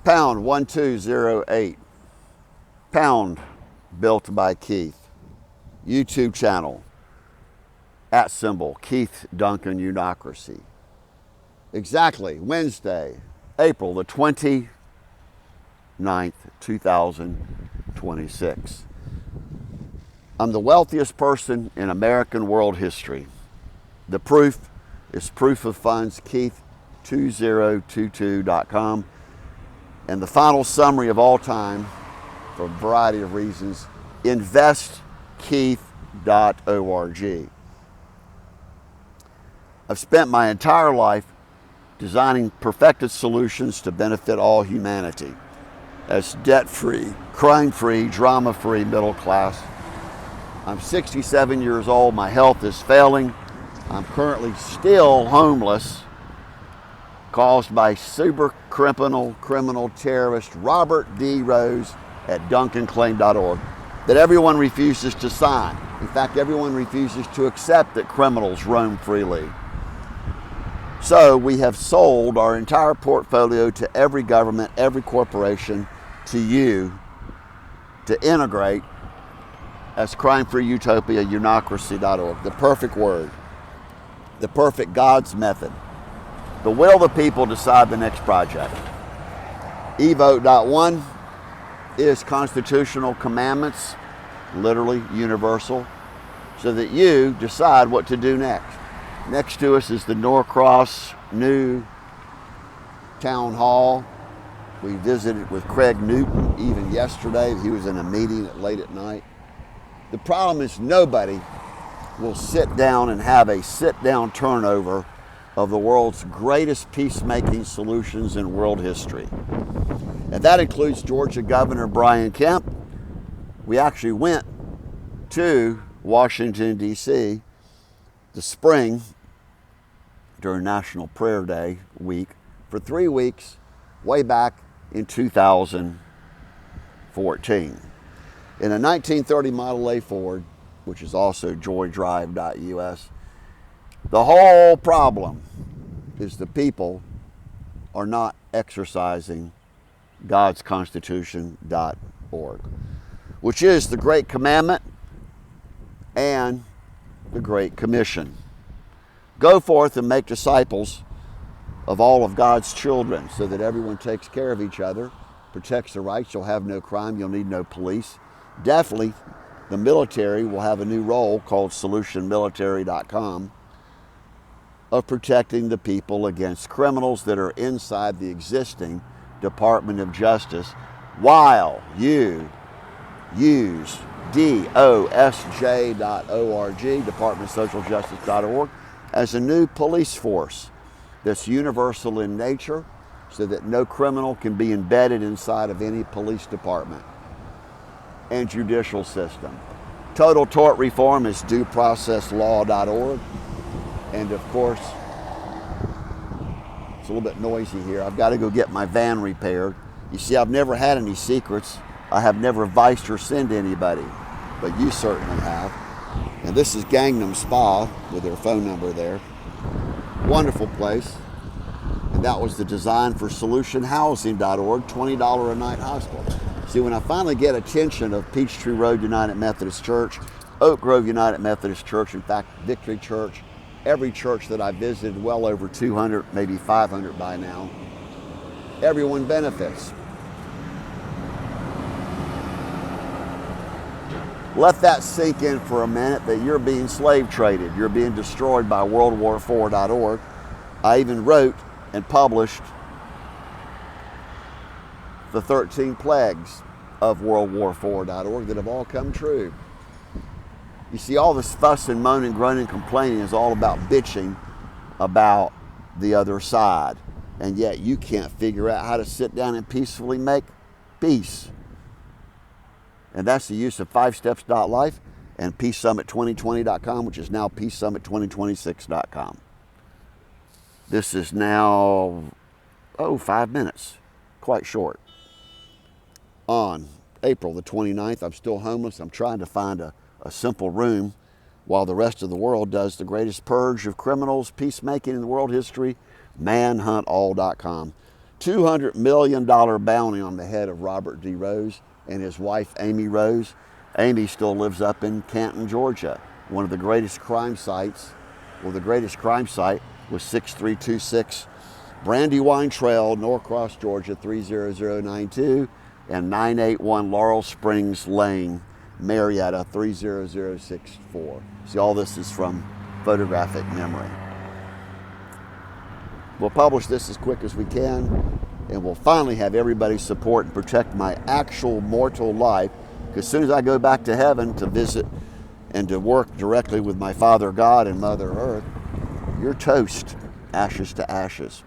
Pound 1208. Pound built by Keith. YouTube channel @ Keith Duncan UNIocracy. Exactly Wednesday, April the 29th, 2026. I'm the wealthiest person in American world history. The proof is proof of funds, Keith2022.com. And the final summary of all time, for a variety of reasons, investkeith.org. I've spent my entire life designing perfected solutions to benefit all humanity as debt-free, crime-free, drama-free middle class. I'm 67 years old. My health is failing. I'm currently still homeless, caused by criminal terrorist Robert D. Rose at DuncanClaim.org that everyone refuses to sign. In fact, everyone refuses to accept that criminals roam freely. So we have sold our entire portfolio to every government, every corporation, to you to integrate as crime-free utopia, UNIocracy.org, the perfect word, the perfect God's method. The will of the people decide the next project. Evote.one is constitutional commandments, literally universal, so that you decide what to do next. Next to us is the Norcross new town hall. We visited with Craig Newton even yesterday. He was in a meeting late at night. The problem is nobody will sit down and have a sit-down turnover of the world's greatest peacemaking solutions in world history. And that includes Georgia Governor Brian Kemp. We actually went to Washington, D.C. this spring during National Prayer Day week for 3 weeks way back in 2014. In a 1930 Model A Ford, which is also joydrive.us, the whole problem is the people are not exercising God's Constitution.org, which is the Great Commandment and the Great Commission. Go forth and make disciples of all of God's children so that everyone takes care of each other, protects the rights. You'll have no crime. You'll need no police. Definitely, the military will have a new role called solutionmilitary.com of protecting the people against criminals that are inside the existing Department of Justice while you use DOSJ.org, DepartmentOfSocialJustice.org, as a new police force that's universal in nature so that no criminal can be embedded inside of any police department and judicial system. Total tort reform is dueprocesslaw.org. And of course, it's a little bit noisy here. I've got to go get my van repaired. You see, I've never had any secrets. I have never viced or sinned anybody, but you certainly have. And this is Gangnam Spa with their phone number there. Wonderful place. And that was the design for solutionhousing.org, $20 a night hospital. See, when I finally get attention of Peachtree Road United Methodist Church, Oak Grove United Methodist Church, in fact, Victory Church, every church that I visited, well over 200, maybe 500 by now, everyone benefits. Let that sink in for a minute that you're being slave traded. You're being destroyed by WorldWar4.org. I even wrote and published the 13 plagues of WorldWar4.org that have all come true. You see, all this fuss and moaning, groaning, complaining is all about bitching about the other side. And yet you can't figure out how to sit down and peacefully make peace. And that's the use of 5steps.life and peacesummit2020.com, which is now peacesummit2026.com. This is now, 5 minutes, quite short. On April the 29th, I'm still homeless. I'm trying to find a simple room while the rest of the world does the greatest purge of criminals, peacemaking in the world history, manhuntall.com. $200 million bounty on the head of Robert D. Rose and his wife, Amy Rose. Amy still lives up in Canton, Georgia. One of the greatest crime sites, well, the greatest crime site was 6326 Brandywine Trail, Norcross, Georgia, 30092, and 981 Laurel Springs Lane, Marietta, 30064. See, all this is from photographic memory. We'll publish this as quick as we can, and we'll finally have everybody's support and protect my actual mortal life, because as soon as I go back to heaven to visit and to work directly with my Father God and Mother Earth, you're toast, ashes to ashes.